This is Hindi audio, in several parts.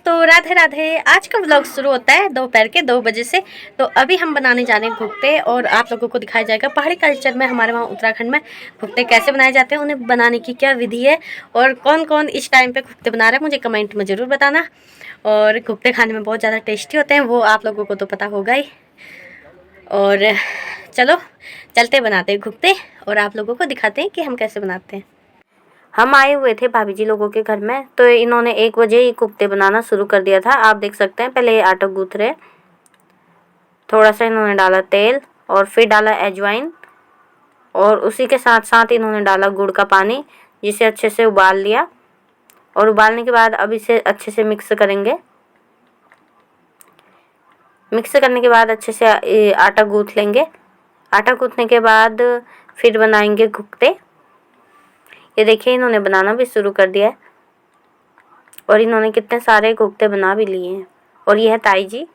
तो राधे राधे। आज का व्लॉग शुरू होता है दोपहर के 2 बजे से। तो अभी हम बनाने जा रहे हैं घुगते और आप लोगों को दिखाया जाएगा पहाड़ी कल्चर में, हमारे वहाँ उत्तराखंड में घुगते कैसे बनाए जाते हैं, उन्हें बनाने की क्या विधि है और कौन कौन इस टाइम पे घुगते बना रहे हैं, मुझे कमेंट में ज़रूर बताना। और घुगते खाने में बहुत ज़्यादा टेस्टी होते हैं, वो आप लोगों को तो पता होगा ही। और चलो चलते बनाते हैं घुगते और आप लोगों को दिखाते हैं कि हम कैसे बनाते हैं। हम आए हुए थे भाभी जी लोगों के घर में, तो इन्होंने 1 बजे ही कोफ्ते बनाना शुरू कर दिया था। आप देख सकते हैं, पहले आटा गूंथ रहे, थोड़ा सा इन्होंने डाला तेल और फिर डाला अजवाइन और उसी के साथ साथ इन्होंने डाला गुड़ का पानी, जिसे अच्छे से उबाल लिया। और उबालने के बाद अब इसे अच्छे से मिक्स करेंगे। मिक्स करने के बाद अच्छे से आटा गूंथ लेंगे। आटा गूंथने के बाद फिर बनाएंगे घुगते। ये देखिए, इन्होंने बनाना भी शुरू कर दिया है और इन्होंने कितने सारे कोफ्ते बना भी लिए हैं। और ये है ताई जी,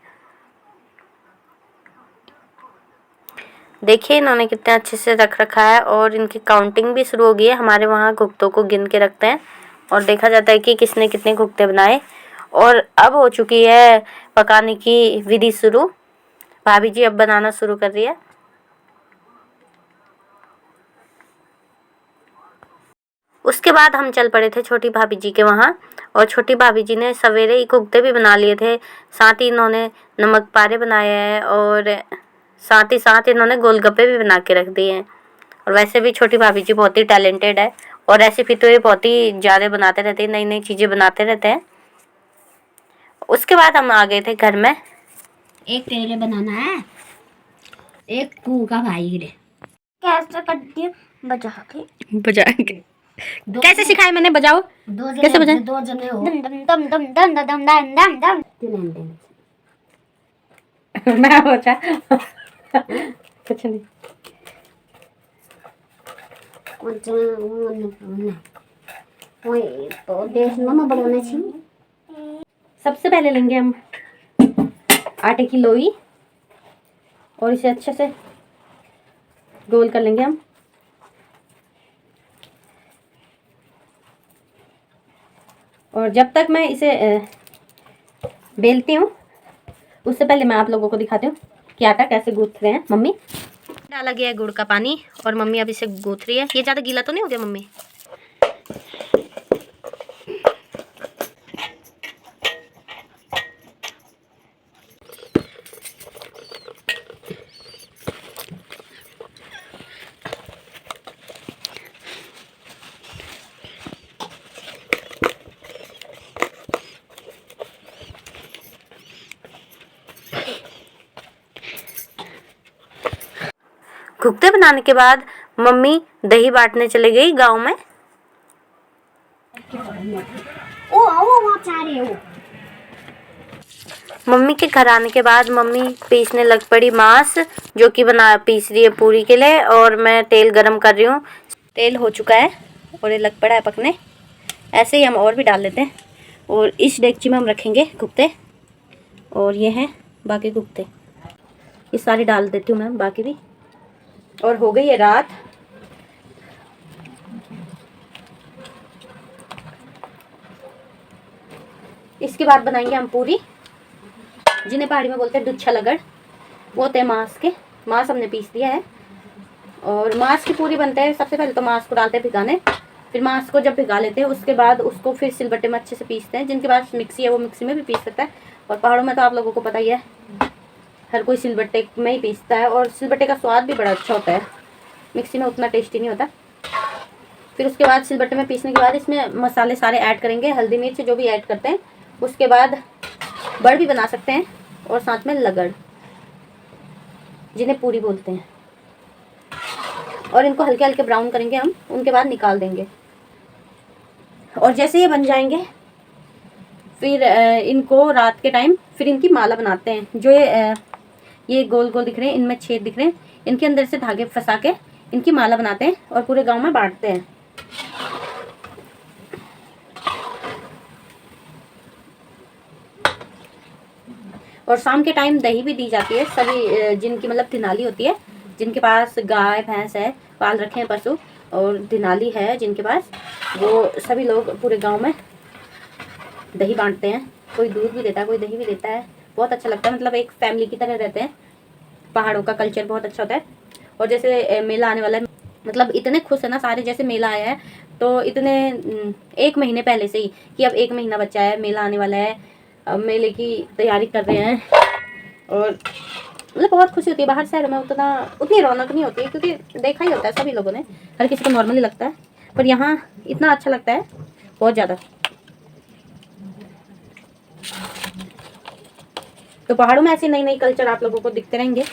देखिए इन्होंने कितने अच्छे से रख रखा है और इनकी काउंटिंग भी शुरू हो गई है। हमारे वहाँ कोफ्तों को गिन के रखते हैं और देखा जाता है कि किसने कितने कोफ्ते बनाए। और अब हो चुकी है पकाने की विधि शुरू। भाभी जी अब बनाना शुरू कर रही है। उसके बाद हम चल पड़े थे छोटी भाभी जी के वहाँ और छोटी भाभी जी ने सवेरे ही कोफ्ते भी बना लिए थे, साथ ही इन्होंने नमक पारे बनाए हैं और साथ ही साथ इन्होंने गोलगप्पे भी बना के रख दिए हैं। और वैसे भी छोटी भाभी जी बहुत ही टैलेंटेड है और रेसिपी तो ये बहुत ही ज़्यादा बनाते रहते हैं, नई नई चीज़ें बनाते रहते हैं। उसके बाद हम आ गए थे घर में। एक तेरे बनाना है, एक कू का भाई रे कैसे करती है बजा के कैसे सिखाए मैंने, बजाओ कैसे बजाए। दो जने हो दम दम दम दम दम दम दम दम दम दम मैं बचा कुछ नहीं। कुछ वही तो देश में बनाने चाहिए। सबसे पहले लेंगे हम आटे की लोई और इसे अच्छे से गोल कर लेंगे हम। और जब तक मैं इसे बेलती हूँ उससे पहले मैं आप लोगों को दिखाती हूँ कि आटा कैसे गूंथ रहे हैं मम्मी। डाला गया है गुड़ का पानी और मम्मी अब इसे गूंथ रही है। ये ज़्यादा गीला तो नहीं हो गया मम्मी? घुगते बनाने के बाद मम्मी दही बांटने चली गई गांव में। मम्मी के घर आने के बाद मम्मी पीसने लग पड़ी मांस, जो कि पीस रही है पूरी के लिए। और मैं तेल गरम कर रही हूँ। तेल हो चुका है और ये लग पड़ा है पकने। ऐसे ही हम और भी डाल लेते हैं और इस डेगची में हम रखेंगे घुगते। और ये हैं बाकी घुगते, ये सारी डाल देती हूँ मैं बाकी भी। और हो गई है रात। इसके बाद बनाएंगे हम पूरी, जिन्हें पहाड़ी में बोलते हैं दुच्छा लगड़। वो होते हैं मांस के। मांस हमने पीस दिया है और मांस की पूरी बनते हैं। सबसे पहले तो मांस को डालते हैं भिगाने, फिर मांस को जब भिगा लेते हैं उसके बाद उसको फिर सिलबट्टे में अच्छे से पीसते हैं। जिनके पास मिक्सी है वो मिक्सी में भी पीस सकता है। और पहाड़ों में तो आप लोगों को पता ही है, हर कोई सिलबट्टे में ही पीसता है और सिलबट्टे का स्वाद भी बड़ा अच्छा होता है, मिक्सी में उतना टेस्टी नहीं होता। फिर उसके बाद सिलबट्टे में पीसने के बाद इसमें मसाले सारे ऐड करेंगे, हल्दी मिर्च जो भी ऐड करते हैं। उसके बाद बड़ भी बना सकते हैं और साथ में लगड़, जिन्हें पूरी बोलते हैं। और इनको हल्के हल्के ब्राउन करेंगे हम, उनके बाद निकाल देंगे। और जैसे ये बन जाएंगे फिर इनको रात के टाइम फिर इनकी माला बनाते हैं। जो ये गोल गोल दिख रहे हैं, इनमें छेद दिख रहे हैं, इनके अंदर से धागे फंसा के इनकी माला बनाते हैं और पूरे गांव में बांटते हैं। और शाम के टाइम दही भी दी जाती है सभी जिनकी मतलब दिनाली होती है, जिनके पास गाय भैंस है, पाल रखे हैं पशु और दिनाली है जिनके पास, वो सभी लोग पूरे गांव में दही बांटते हैं। कोई दूध भी देता है, कोई दही भी देता है। बहुत अच्छा लगता है, मतलब एक फैमिली की तरह रहते हैं। पहाड़ों का कल्चर बहुत अच्छा होता है। और जैसे मेला आने वाला है, मतलब इतने खुश है ना सारे, जैसे मेला आया है तो इतने 1 महीने पहले से ही कि अब 1 महीना बचा है, मेला आने वाला है, अब मेले की तैयारी कर रहे हैं। और मतलब बहुत खुशी होती है। बाहर शहर में उतनी रौनक नहीं होती है, क्योंकि देखा ही होता है सभी लोगों ने, हर किसी को नॉर्मली लगता है, पर यहाँ इतना अच्छा लगता है बहुत ज़्यादा। तो पहाड़ों में ऐसे नई नई कल्चर आप लोगों को दिखते रहेंगे।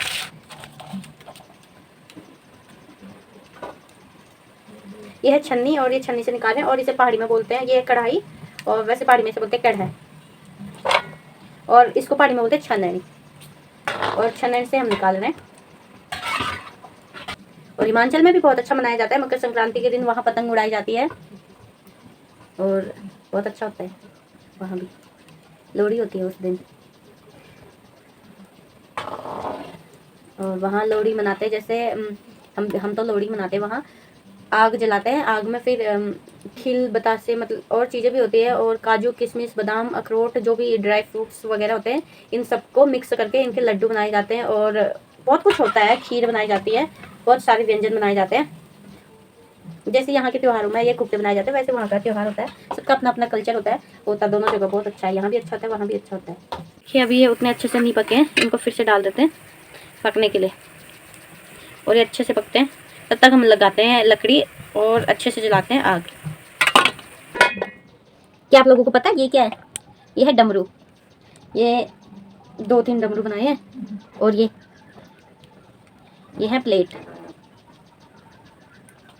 ये है छन्नी, और ये छन्नी से निकालें, और इसे पहाड़ी में बोलते हैं, ये है कढ़ाई, और वैसे पहाड़ी में से बोलते हैं कढ़ा, और इसको पहाड़ी में बोलते हैं छननी। और छननी से हम निकाल रहे हैं। और हिमाचल में भी बहुत अच्छा मनाया जाता है, मकर संक्रांति के दिन वहाँ पतंग उड़ाई जाती है, और बहुत अच्छा होता है। वहाँ भी लोहड़ी होती है उस दिन, और वहाँ लोहड़ी मनाते हैं। जैसे हम तो लोहड़ी मनाते हैं, वहाँ आग जलाते हैं, आग में फिर खिल बतासे मतलब और चीज़ें भी होती है, और काजू किशमिश बादाम अखरोट जो भी ड्राई फ्रूट्स वगैरह होते हैं, इन सबको मिक्स करके इनके लड्डू बनाए जाते हैं, और बहुत कुछ होता है, खीर बनाई जाती है, बहुत सारे व्यंजन बनाए जाते हैं। जैसे यहाँ के त्योहारों में ये कुफ्ते बनाए जाते हैं, वैसे वहाँ का त्यौहार होता है, सबका अपना अपना कल्चर होता है दोनों जगह बहुत अच्छा है। यहाँ भी अच्छा होता है, वहाँ भी अच्छा होता है। देखिए अभी ये उतने अच्छे से नहीं पके हैं, इनको फिर से डाल देते हैं पकने के लिए, और ये अच्छे से पकते हैं। तब तक हम लगाते हैं लकड़ी और अच्छे से जलाते हैं आग। क्या आप लोगों को पता है ये क्या है? ये है डमरू। ये 2-3 डमरू बनाए हैं, और ये है प्लेट,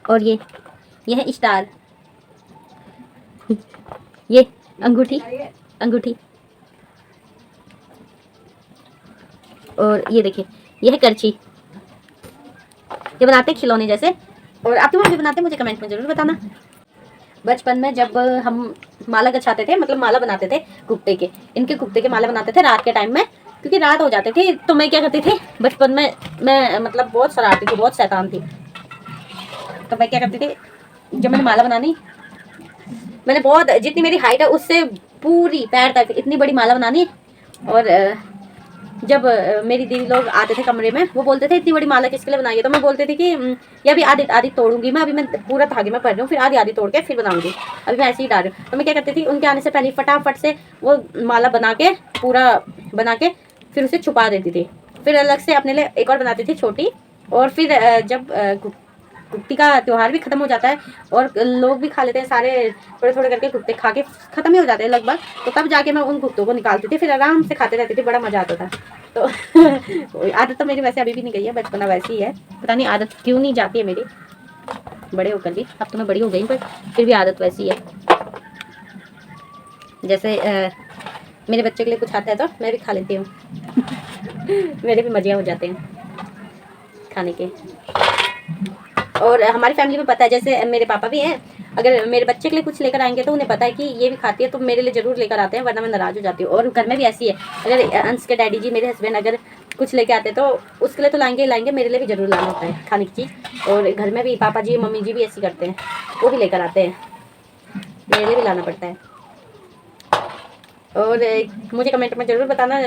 और ये है स्टार, ये अंगूठी, और ये देखिए ये है करछी। ये बनाते हैं खिलौने जैसे। और आप लोग भी बनाते हैं, मुझे कमेंट में जरूर बताना। बचपन में जब हम माला गछाते थे, मतलब माला बनाते थे कुत्ते के, इनके कुत्ते के माला बनाते थे रात के टाइम में, क्योंकि रात हो जाती थी। तो मैं क्या करती थी बचपन में, मैं मतलब बहुत शरारती थी, बहुत शैतान थी। तो मैं क्या करती थी, जब मैंने माला बनानी, मैंने बहुत, जितनी मेरी हाइट है उससे पूरी पैर तक इतनी बड़ी माला बनानी। और जब मेरी दीदी लोग आते थे कमरे में, वो बोलते थे इतनी बड़ी माला किसके लिए बनाई है? तो मैं बोलती थी कि ये अभी आधी आधी तोड़ूंगी मैं, अभी मैं पूरा धागे में पड़ रही हूँ, फिर आधी आधी तोड़ के फिर बनाऊंगी, अभी मैं ऐसे ही डाल रही हूँ। तो मैं क्या करती थी, उनके आने से पहले फटाफट से वो माला बना के, पूरा बना के फिर उसे छुपा देती थी। फिर अलग से अपने लिए एक और बनाती थी छोटी। और फिर जब गुप्ती का त्यौहार भी खत्म हो जाता है, और लोग भी खा लेते हैं, सारे थोड़े थोड़े करके गुप्ते खा के खत्म ही हो जाते हैं लगभग, तो तब जाके मैं उन गुप्तों को निकालती थी, फिर आराम से खाते रहती थी, बड़ा मजा आता था। तो आदत तो मेरी वैसे अभी भी नहीं गई है, बचपना वैसी ही है, पता नहीं आदत क्यों नहीं जाती है मेरी बड़े होकर भी। अब तो मैं बड़ी हो गई, पर फिर भी आदत वैसी है। जैसे मेरे बच्चे के लिए कुछ आता है तो मैं भी खा लेती हूँ। मेरे भी मजे हो जाते हैं खाने के। और हमारी फैमिली में पता है, जैसे मेरे पापा भी हैं, अगर मेरे बच्चे के लिए कुछ लेकर आएंगे तो उन्हें पता है कि ये भी खाती है, तो मेरे लिए ज़रूर लेकर आते हैं, वरना मैं नाराज़ हो जाती हूँ। और घर में भी ऐसी है, अगर अंश के डैडी जी, मेरे हस्बैंड अगर कुछ लेके आते हैं तो उसके लिए तो लाएंगे ही लाएंगे, मेरे लिए भी ज़रूर लाना होता है खाने की चीज़। और घर में भी पापा जी मम्मी जी भी ऐसी करते हैं, वो भी लेकर आते हैं, मेरे लिए भी लाना पड़ता है। और मुझे कमेंट में ज़रूर बताना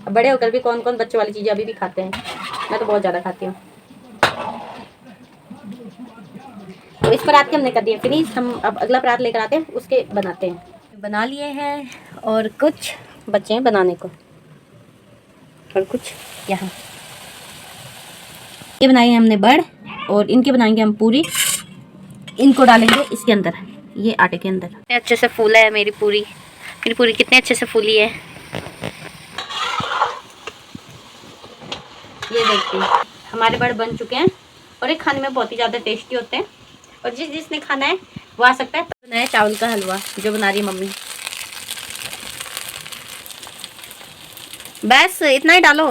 बड़े होकर भी कौन कौन बच्चों वाली चीज़ें अभी भी खाते हैं। मैं तो बहुत ज़्यादा खाती हूँ। तो इस परात के हमने कर दिए फिनिश। हम अब अगला परात लेकर आते हैं, उसके बनाते हैं। बना लिए हैं, और कुछ बचे हैं बनाने को, और कुछ यहाँ। ये बनाए हैं हमने बड़, और इनके बनाएंगे हम पूरी। इनको डालेंगे इसके अंदर, ये आटे के अंदर। अच्छे से फूला है मेरी पूरी कितने अच्छे से फूली है, ये देखिए हमारे बड़ बन चुके हैं। और ये खाने में बहुत ही ज़्यादा टेस्टी होते हैं, और जिसने खाना है वो आ सकता है। बनाया चावल का हलवा जो बना रही है मम्मी, बस इतना ही डालो।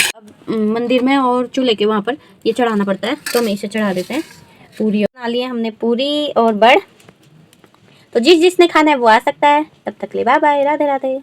अब मंदिर में और चूल्हे के वहाँ पर ये चढ़ाना पड़ता है, तो हम इसे चढ़ा देते हैं। पूरी बना ली है हमने, पूरी और बड़। तो जिसने खाना है वो आ सकता है। तब तक ले बाय बाय, राधे राधे।